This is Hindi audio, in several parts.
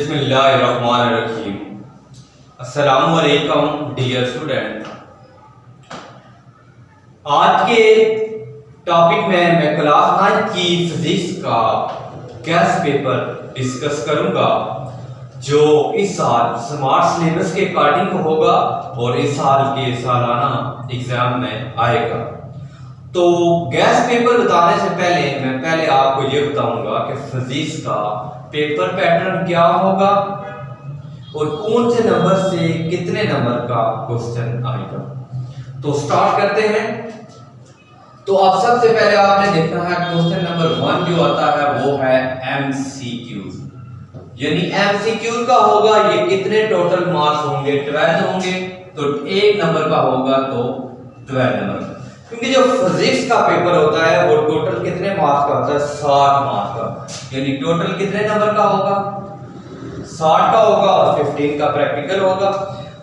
बिस्मिल्लाहिर्रहमानिर्रहीम। अस्सलामुअलैकुम डियर स्टूडेंट। आज के टॉपिक में मैं क्लास 9 की फिजिक्स का गैस पेपर डिस्कस करूंगा जो इस साल स्मार्ट सिलेबस के अकॉर्डिंग होगा और इस साल के सालाना एग्जाम में आएगा। तो गैस पेपर बताने से पहले मैं आपको ये बताऊंगा कि फिजिक्स का पेपर पैटर्न क्या होगा और कौन से नंबर से कितने नंबर का क्वेश्चन आएगा। तो स्टार्ट करते हैं। तो आप सबसे पहले आपने देखना है क्वेश्चन नंबर 1 जो आता है वो है एमसीक्यूज, यानी एमसीक्यू का होगा ये कितने टोटल मार्क्स होंगे, 12 होंगे। तो एक नंबर का होगा तो 12 नंबर, क्योंकि जो फिजिक्स का पेपर होता है वो टोटल कितने मार्क्स का होता है, 60 मार्क्स का। यानी टोटल कितने नंबर का होगा, 60 का होगा और 15 का प्रैक्टिकल होगा।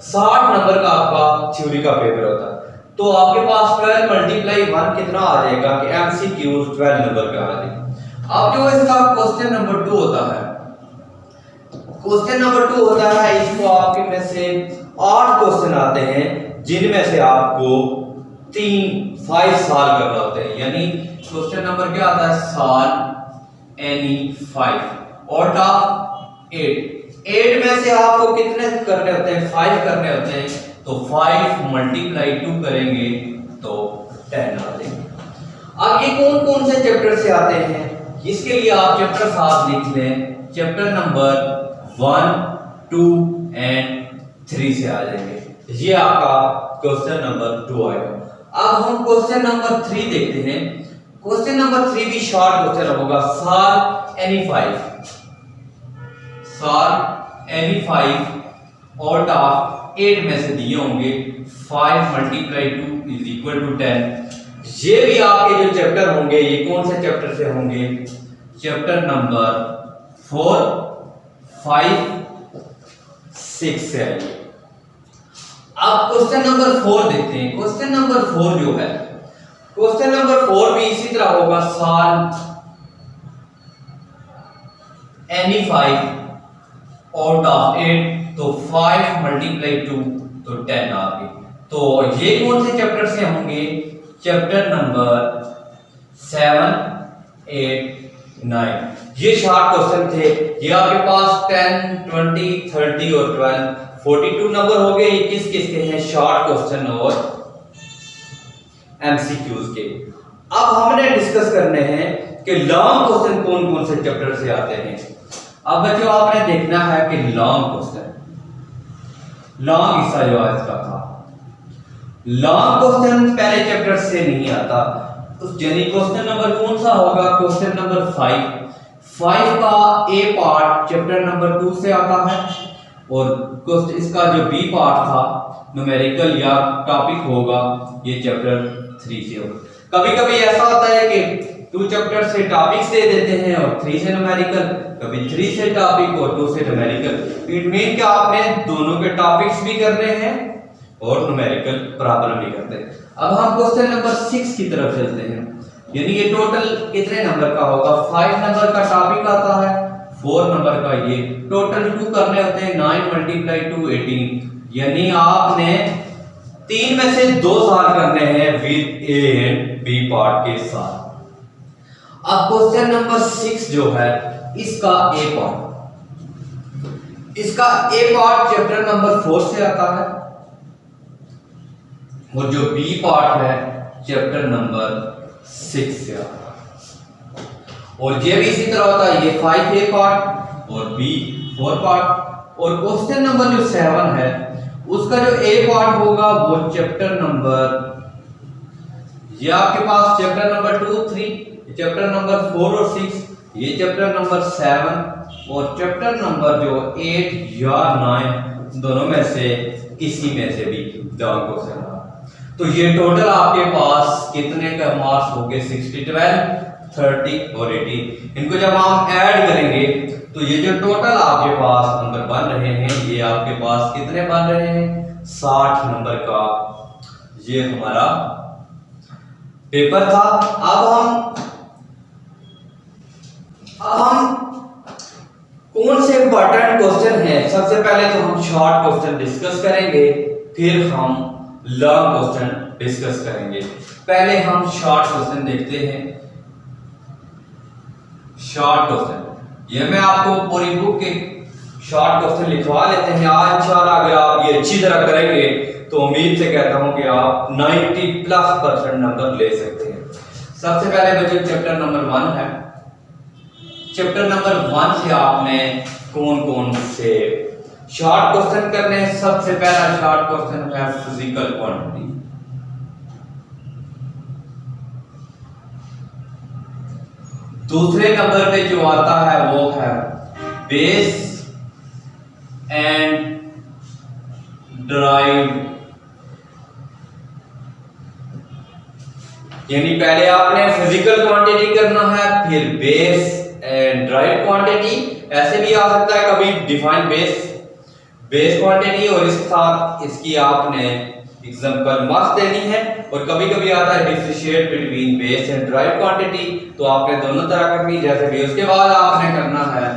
60 नंबर का आपका थ्योरी का पेपर होता है। तो आपके पास 12 मल्टीप्लाई 1 कितना आ जाएगा कि एमसीक्यू 12 नंबर का आ जाएगा। अब जो इसका क्वेश्चन नंबर 2 होता है, क्वेश्चन नंबर 2 होता है इसको आपके में से 8 क्वेश्चन आते हैं जिनमें से आपको 5 साल करना होते हैं। यानी क्वेश्चन नंबर क्या आता है, साल एनी 5 और टॉप 8 में से आपको कितने करने होते हैं, 5 करने होते हैं। तो 5 मल्टीप्लाई 2 करेंगे तो 10 आ जाएंगे। अब ये कौन कौन से चैप्टर से आते हैं, इसके लिए आप चैप्टर साथ लिख लें। चैप्टर नंबर 1, 2 एंड 3 से आ जाएंगे। ये आपका क्वेश्चन नंबर 2 आएगा। अब हम क्वेश्चन नंबर 3 देखते हैं। क्वेश्चन नंबर 3 भी शॉर्ट क्वेश्चन होगा। साल एनी 5, साल एनी 5 और टॉप 8 में से दिए होंगे 5 मल्टीप्लाई 2 इज इक्वल टू 10। ये भी आपके जो चैप्टर होंगे ये कौन से चैप्टर से होंगे, चैप्टर नंबर 4, 5, 6 से आएंगे। अब क्वेश्चन नंबर 4 देखते हैं। क्वेश्चन नंबर 4 जो है, क्वेश्चन नंबर 4 भी इसी तरह होगा। साल एनी 5 आउट ऑफ 8, तो 5 मल्टीप्लाई 2 तो 10 आ गए। तो ये कौन से चैप्टर से होंगे, चैप्टर नंबर 7, 8, 9। ये शॉर्ट क्वेश्चन थे। ये आपके पास 10, 20, 30 और 12 42 नंबर हो गए। किस किस के हैं, शॉर्ट क्वेश्चन और एमसीक्यूज के। अब हमने डिस्कस करने हैं कि लॉन्ग क्वेश्चन कौन कौन से चैप्टर से आते हैं। अब बच्चों आपने देखना है कि लॉन्ग क्वेश्चन, लॉन्ग हिस्सा जो आज का था, लॉन्ग क्वेश्चन पहले चैप्टर से नहीं आता। तो यानी क्वेश्चन नंबर कौन सा होगा, क्वेश्चन नंबर 5 का ए पार्ट चैप्टर नंबर 2 से आता है और इसका जो बी पार्ट था न्यूमेरिकल या टॉपिक होगा ये चैप्टर 3 से होगा। कभी कभी ऐसा होता है कि 2 चैप्टर से टॉपिक्स दे देते हैं और 3 से न्यूमेरिकल, कभी 3 से टॉपिक और 2 से न्यूमेरिकल। इट मीन कि आपने दोनों के टॉपिक्स भी करने हैं और न्यूमेरिकल प्रॉब्लम भी करते हैं। अब हम क्वेश्चन नंबर 6 की तरफ चलते हैं। यानी ये टोटल कितने नंबर का होगा, 5 नंबर का टॉपिक आता है, 4 नंबर का ये टोटल 2 करने होते हैं। 9 मल्टीप्लाई 2 18। यानी आपने 3 में से 2 सॉल्व करने हैं with A and B part के साथ। अब क्वेश्चन नंबर 6 जो है इसका ए पार्ट, इसका ए पार्ट चैप्टर नंबर 4 से आता है और जो बी पार्ट है चैप्टर नंबर 6 से आता है। और ये भी इसी तरह होता है, ये 5 ए पार्ट और बी 4 पार्ट। और क्वेश्चन नंबर जो 7 है उसका जो ए पार्ट होगा वो चैप्टर नंबर, ये आपके पास चैप्टर नंबर 2, 3, चैप्टर नंबर 4 और 6, ये चैप्टर नंबर 7 और चैप्टर नंबर जो 8 या 9 दोनों में से किसी में से भी लॉन्ग क्वेश्चन। तो ये टोटल आपके पास कितने का मार्क्स हो गए, 60, 12, 30 और 18। इनको जब हम ऐड करेंगे तो ये जो टोटल आपके पास नंबर बन रहे हैं ये आपके पास कितने बन रहे हैं, 60 नंबर का ये हमारा पेपर था। अब हम कौन से इंपॉर्टेंट क्वेश्चन सबसे पहले तो हम शॉर्ट क्वेश्चन डिस्कस करेंगे, फिर हम लॉन्ग क्वेश्चन डिस्कस करेंगे। पहले हम शॉर्ट क्वेश्चन देखते हैं। शॉर्ट क्वेश्चन, ये मैं आपको पूरी बुक के शॉर्ट क्वेश्चन लिखवा लेते हैं। आज इंशाल्लाह अगर आप ये अच्छी तरह करेंगे तो उम्मीद से कहता हूं कि आप 90+% नंबर ले सकते हैं। सबसे पहले बच्चों चैप्टर नंबर 1 है। चैप्टर नंबर 1 से आपने कौन कौन से शॉर्ट क्वेश्चन करने हैं। सबसे पहला शॉर्ट क्वेश्चन है फिजिकल क्वांटिटी। दूसरे नंबर पे जो आता है वो है बेस एंड ड्राइव, यानी पहले आपने फिजिकल क्वांटिटी करना है, फिर बेस एंड ड्राइव क्वांटिटी। ऐसे भी आ सकता है कभी डिफाइन बेस क्वांटिटी और इसके साथ इसकी आपने एग्जांपल मार्क्स देनी है, और कभी कभी आता है differentiate between base and drive quantity, तो आपने दोनों तरह करनी जैसे भी। उसके बाद आपने करना है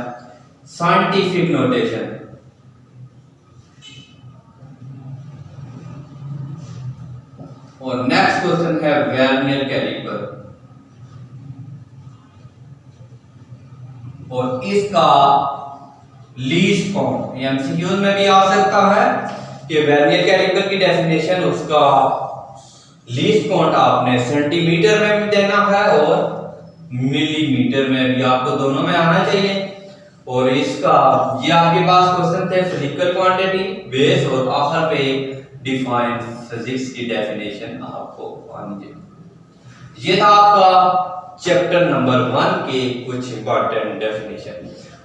साइंटिफिक नोटेशन। और नेक्स्ट क्वेश्चन है वर्नियर कैलिपर, और इसका लीस्ट काउंट एमसीक्यूज में भी आ सकता है कि वर्नियर कैलिपर की डेफिनेशन, उसका लीस्ट काउंट आपने सेंटीमीटर में भी देना है और मिलीमीटर में भी, आपको दोनों में आना चाहिए। और इसका ये आपके पास क्वेश्चन थे फिजिकल क्वांटिटी, बेस, और आखिर पे डिफाइन फिजिक्स की डेफिनेशन आपको आनी चाहिए। ये था आपका चैप्टर नंबर 1 के कुछ इंपॉर्टेंट डेफिनेशन।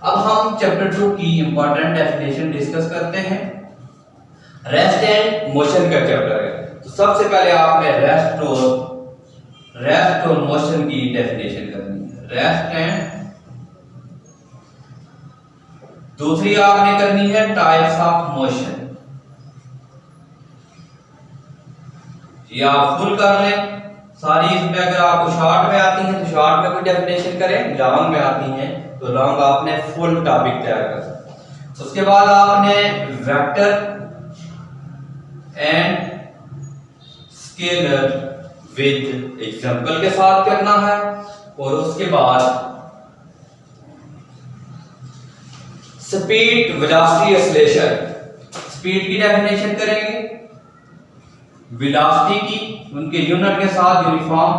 अब हम चैप्टर 2 की इंपॉर्टेंट डेफिनेशन डिस्कस करते हैं। रेस्ट एंड मोशन का चैप्टर है, तो सबसे पहले आपने रेस्ट और मोशन की डेफिनेशन करनी है। रेस्ट एंड, दूसरी आपने करनी है टाइप्स ऑफ मोशन। ये आप फुल कर लें सारी, इसमें अगर आपको शॉर्ट में आती है तो शॉर्ट में कोई डेफिनेशन करें, लॉन्ग में आती है तो लॉन्ग आपने फुल टॉपिक तैयार कर। उसके बाद आपने vector and scalar with example के साथ करना है, और उसके बाद स्पीड, वेलोसिटी, एक्सेलरेशन। स्पीड की डेफिनेशन करेंगे, वेलोसिटी की उनके यूनिट के साथ यूनिफॉर्म,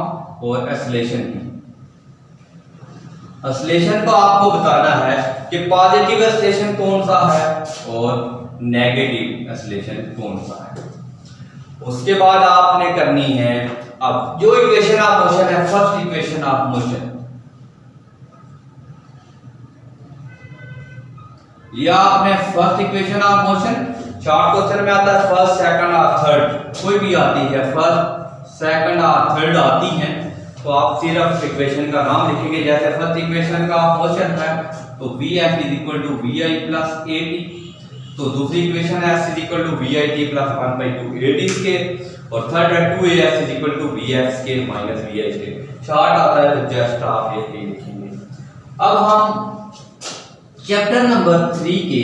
और एक्सेलरेशन की। एक्सेलरेशन को आपको बताना है कि पॉजिटिव एक्सेलरेशन कौन सा है और नेगेटिव एक्सेलरेशन कौन सा है। उसके बाद आपने करनी है अब जो इक्वेशन ऑफ मोशन है, फर्स्ट इक्वेशन ऑफ मोशन, या आपने first equation of motion short question में आता है फर्स्ट, सेकंड और थर्ड, कोई भी आती है फर्स्ट, सेकंड और थर्ड आती है, तो आप सिर्फ इक्वेशन का नाम लिखेंगे। जैसे फर्स्ट इक्वेशन का मोशन है तो Vf = Vi + At, तो दूसरी इक्वेशन है S = Vit + 1/2 At², और थर्ड है 2Af = Vf² - Vi²। शॉर्ट आता है तो जस्ट आप ये लिखेंगे। अब हम चैप्टर नंबर 3 के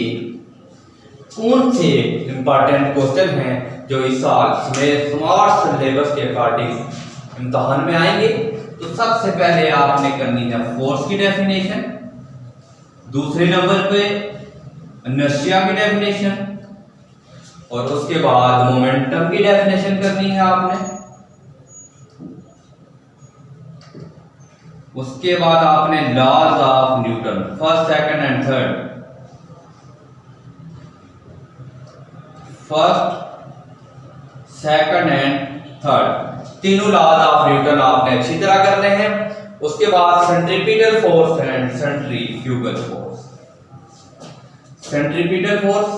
कौन से इंपॉर्टेंट क्वेश्चन हैं जो इस साल स्मार्ट सिलेबस के अकॉर्डिंग इम्तिहान में आएंगे। तो सबसे पहले आपने करनी है फोर्स की डेफिनेशन, दूसरे नंबर पे इनर्शिया की डेफिनेशन, और उसके बाद मोमेंटम की डेफिनेशन करनी है आपने। उसके बाद आपने laws of Newton first, second and third, first, second and third, तीनों लॉज ऑफ न्यूटन आपने अच्छी तरह करने हैं। उसके बाद centripetal force and centrifugal force. Centripetal force,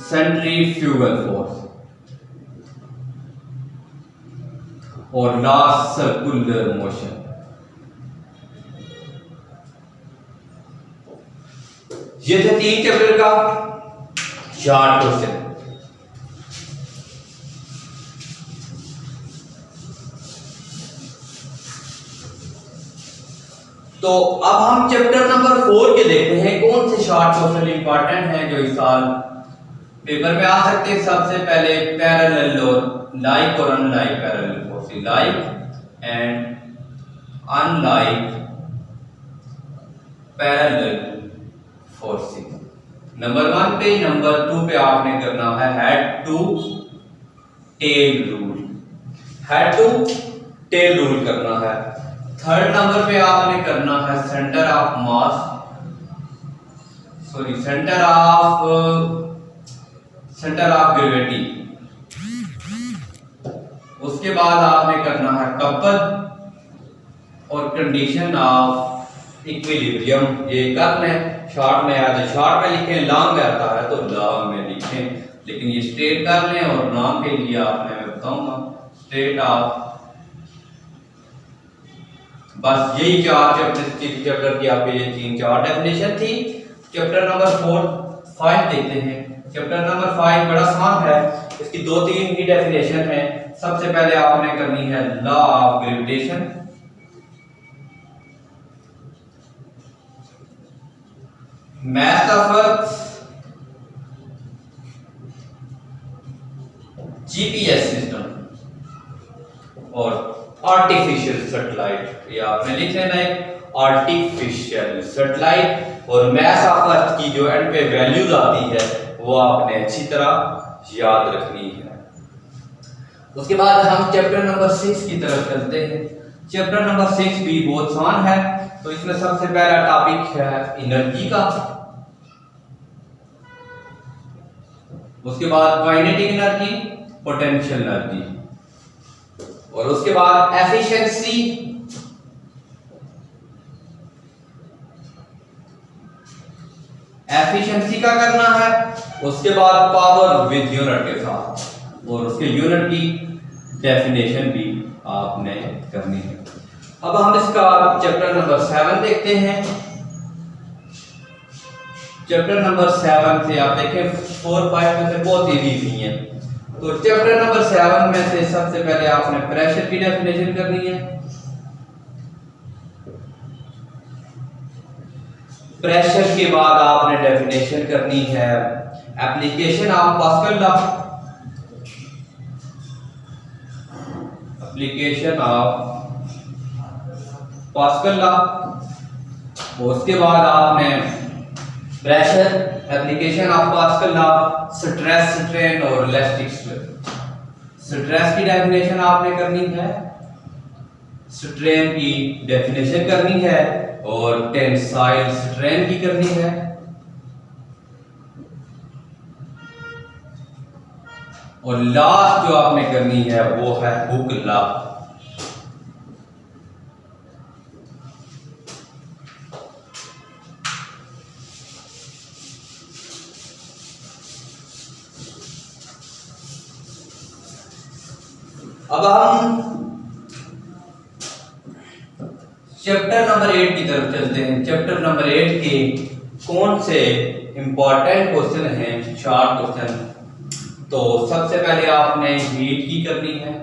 centrifugal force, और लास्ट सर्कुलर मोशन। ये थे 3 चैप्टर का शॉर्ट क्वेश्चन। तो अब हम चैप्टर नंबर 4 के देखते हैं कौन से शॉर्ट क्वेश्चन इंपॉर्टेंट हैं जो इस साल पेपर में आ सकते हैं। सबसे पहले पैरेलल और लाइक और unlike parallel forces, like and unlike parallel forces. Number 1 पे, नंबर 2 पे आपने करना है head to tail rule, head to tail rule करना है। थर्ड नंबर पे आपने करना है centre of mass, sorry centre of gravity. उसके बाद आपने करना है कपल और कंडीशन ऑफ इक्विलिब्रियम। ये कर लें, शॉर्ट में आता है, शॉर्ट में लिखें, लॉन्ग आता है तो लॉन्ग में लिखें, लेकिन ये स्ट्रेट कर लें। और लॉन्ग के लिए आपने मैं बताऊंगा स्ट्रेट ऑफ, बस यही चार चैप्टर की आपके ये 3-4 डेफिनेशन थी। चैप्टर नंबर 5 देखते हैं। चैप्टर नंबर 5 बड़ा आसान है, इसकी 2-3 ही डेफिनेशन है। सबसे पहले आपने करनी है law of gravitation, mass of earth, GPS system और आर्टिफिशियल सैटेलाइट। ये आपने लिख लेना है आर्टिफिशियल सैटेलाइट। और मैस ऑफ अर्थ की जो एंड पे वैल्यूज आती है वो आपने अच्छी तरह याद रखनी है। उसके बाद हम चैप्टर नंबर 6 की तरफ चलते हैं। चैप्टर नंबर 6 भी बहुत आसान है। तो इसमें सबसे पहला टॉपिक है एनर्जी का, उसके बाद काइनेटिक एनर्जी, पोटेंशियल एनर्जी, और उसके बाद एफिशिएंसी, एफिशिएंसी का करना है। उसके बाद पावर विद यूनिट के साथ, और उसके यूनिट की डेफिनेशन भी आपने करनी है। अब हम इसका चैप्टर नंबर 7 देखते हैं। चैप्टर नंबर 7 से आप देखें 4-5 में से बहुत इजी है। तो चैप्टर नंबर 7 में से सबसे पहले आपने प्रेशर की डेफिनेशन करनी है। प्रेशर के बाद आपने डेफिनेशन करनी है application of pascal law, application of pascal law. उसके बाद आपने pressure, application of pascal law, stress, strain और इलास्टिक स्ट्रेन। स्ट्रेस की डेफिनेशन आपने करनी है, स्ट्रेन की डेफिनेशन करनी है, और टेंसाइल स्ट्रेन की करनी है। और लास्ट जो आपने करनी है वो है हुक लॉ। अब हम चैप्टर नंबर 8 की तरफ चलते हैं। चैप्टर नंबर 8 के कौन से इंपॉर्टेंट क्वेश्चन हैं, शॉर्ट क्वेश्चन। तो सबसे पहले आपने हीट की करनी है,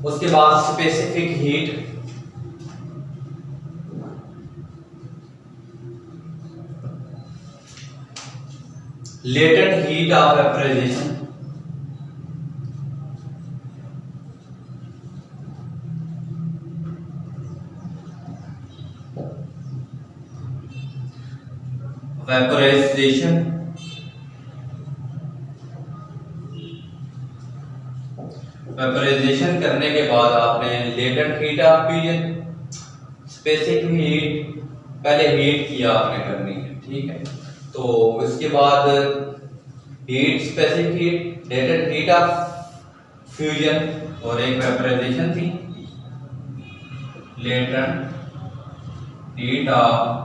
उसके बाद specific heat, latent heat of vaporisation, vaporisation, vaporisation करने के बाद आपने latent heat of period, specific heat, पहले हीट की आपने करनी है, ठीक है। तो इसके बाद heat, specific heat, latent heat of fusion और एक वेपराइजेशन थी, लेटेंट हीट ऑफ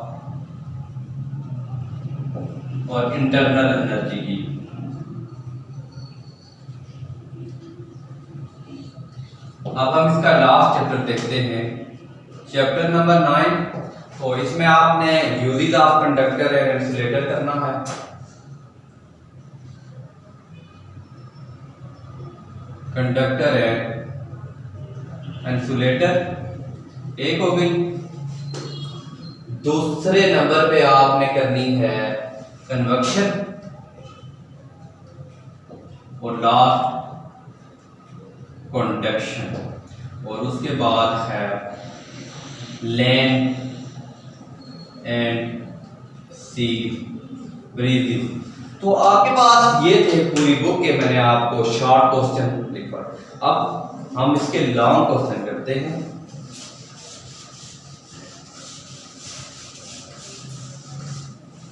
और इंटरनल एनर्जी की। अब हम इसका लास्ट चैप्टर देखते हैं, चैप्टर नंबर 9। तो इसमें आपने uses of conductor and insulator करना है। कंडक्टर एंड इंसुलेटर, एक हो गई। दूसरे नंबर पे आपने करनी है कन्वेक्शन और लास्ट कॉन्डक्शन, और उसके बाद है लैंड एंड सी ब्रीजिंग। तो आपके पास ये थे पूरी बुक के, मैंने आपको शॉर्ट क्वेश्चन लिखा। अब हम इसके लॉन्ग क्वेश्चन करते हैं।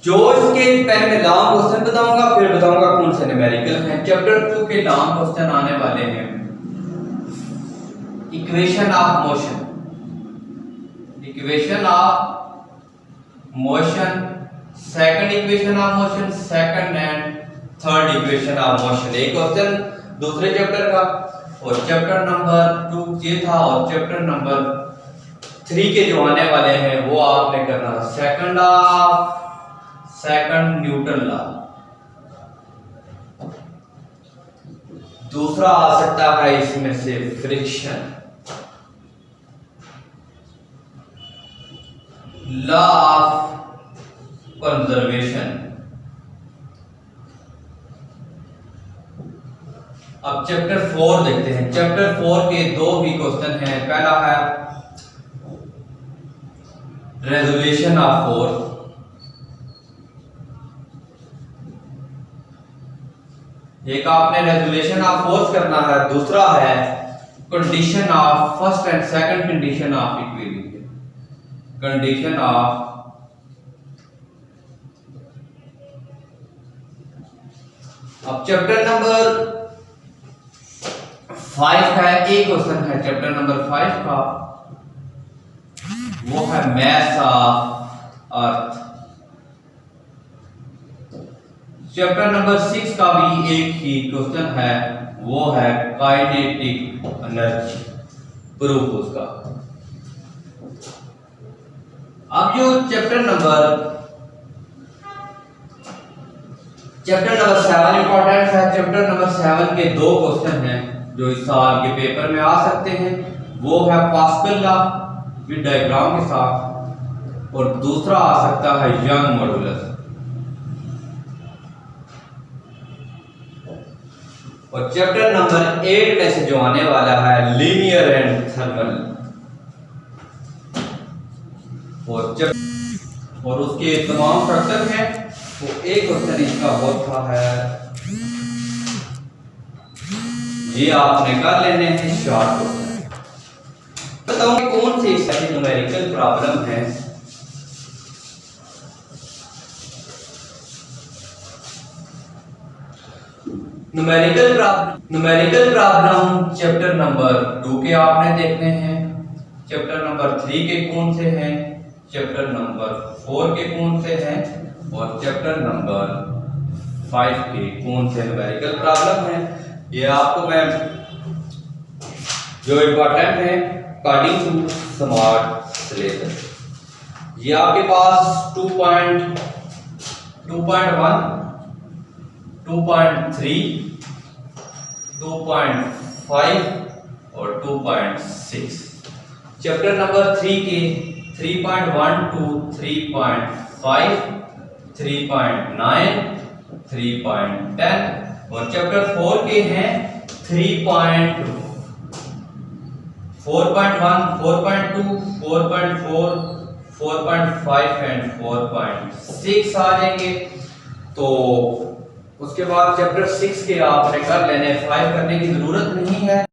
जो इसके पहले लॉन्ग क्वेश्चन बताऊंगा, फिर बताऊंगा कौन से न्यूमेरिकल हैं। चैप्टर 2 के लॉन्ग क्वेश्चन आने वाले हैं। Equation of motion, equation of motion, second equation of motion, second and third equation of motion. एक क्वेश्चन दूसरे चैप्टर का, और चैप्टर नंबर 2 ये था, और चैप्टर नंबर 3 के जो आने वाले हैं वो आपने करना सेकंड न्यूटन लॉ। दूसरा आ सकता है इसमें से फ्रिक्शन, लॉ ऑफ कंजर्वेशन। अब चैप्टर 4 देखते हैं। चैप्टर 4 के दो भी क्वेश्चन हैं। पहला है रेजोल्यूशन ऑफ फोर्स, एक आपने रेजोल्यूशन ऑफ फोर्स करना है, दूसरा है condition of first and second condition of equilibrium, condition of अब चैप्टर नंबर 5 का एक क्वेश्चन है, चैप्टर नंबर 5 का, वो है mass of earth. Chapter number 6 का भी एक ही क्वेश्चन है, वो है काइनेटिक एनर्जी, प्रूफ उसका। अब जो चैप्टर नंबर 7 इंपॉर्टेंट है। चैप्टर नंबर 7 के दो क्वेश्चन हैं जो इस साल के पेपर में आ सकते हैं। वो है पास्कल लॉ विद डायग्राम के साथ, और दूसरा आ सकता है यंग मॉडुलस। और चैप्टर नंबर 8 में से जो आने वाला है लीनियर एंड थर्मल, और उसके तमाम फैक्टर हैं। तो एक क्वेश्चन इसका होता है, ये आपने कर लेने हैं शॉर्ट क्वेश्चन। बताओ कि कौन सी ऐसी न्यूमेरिकल प्रॉब्लम है न्यूमेरिकल प्रॉब्लम चैप्टर नंबर 2 के आपने देखने हैं। चैप्टर नंबर 3 के कौन से हैं, चैप्टर नंबर 4 के कौन से हैं, और चैप्टर नंबर 5 के कौन से न्यूमेरिकल प्रॉब्लम हैं। ये आपको मैं जो इम्पोर्टेंट है अकॉर्डिंग टू स्मार्ट सिलेबस, ये आपके पास 2.1, 2.3, 2.5 और 2.6। चैप्टर नंबर 3 के 3.1 to 3.5, 3.9, 3.10, और चैप्टर 4 के हैं 3.1, 4.1, 4.2, 4.4, 4.5 एंड 4.6 आ जाएंगे। तो उसके बाद चैप्टर 6 के आपने कर लेने, 5 करने की जरूरत नहीं है।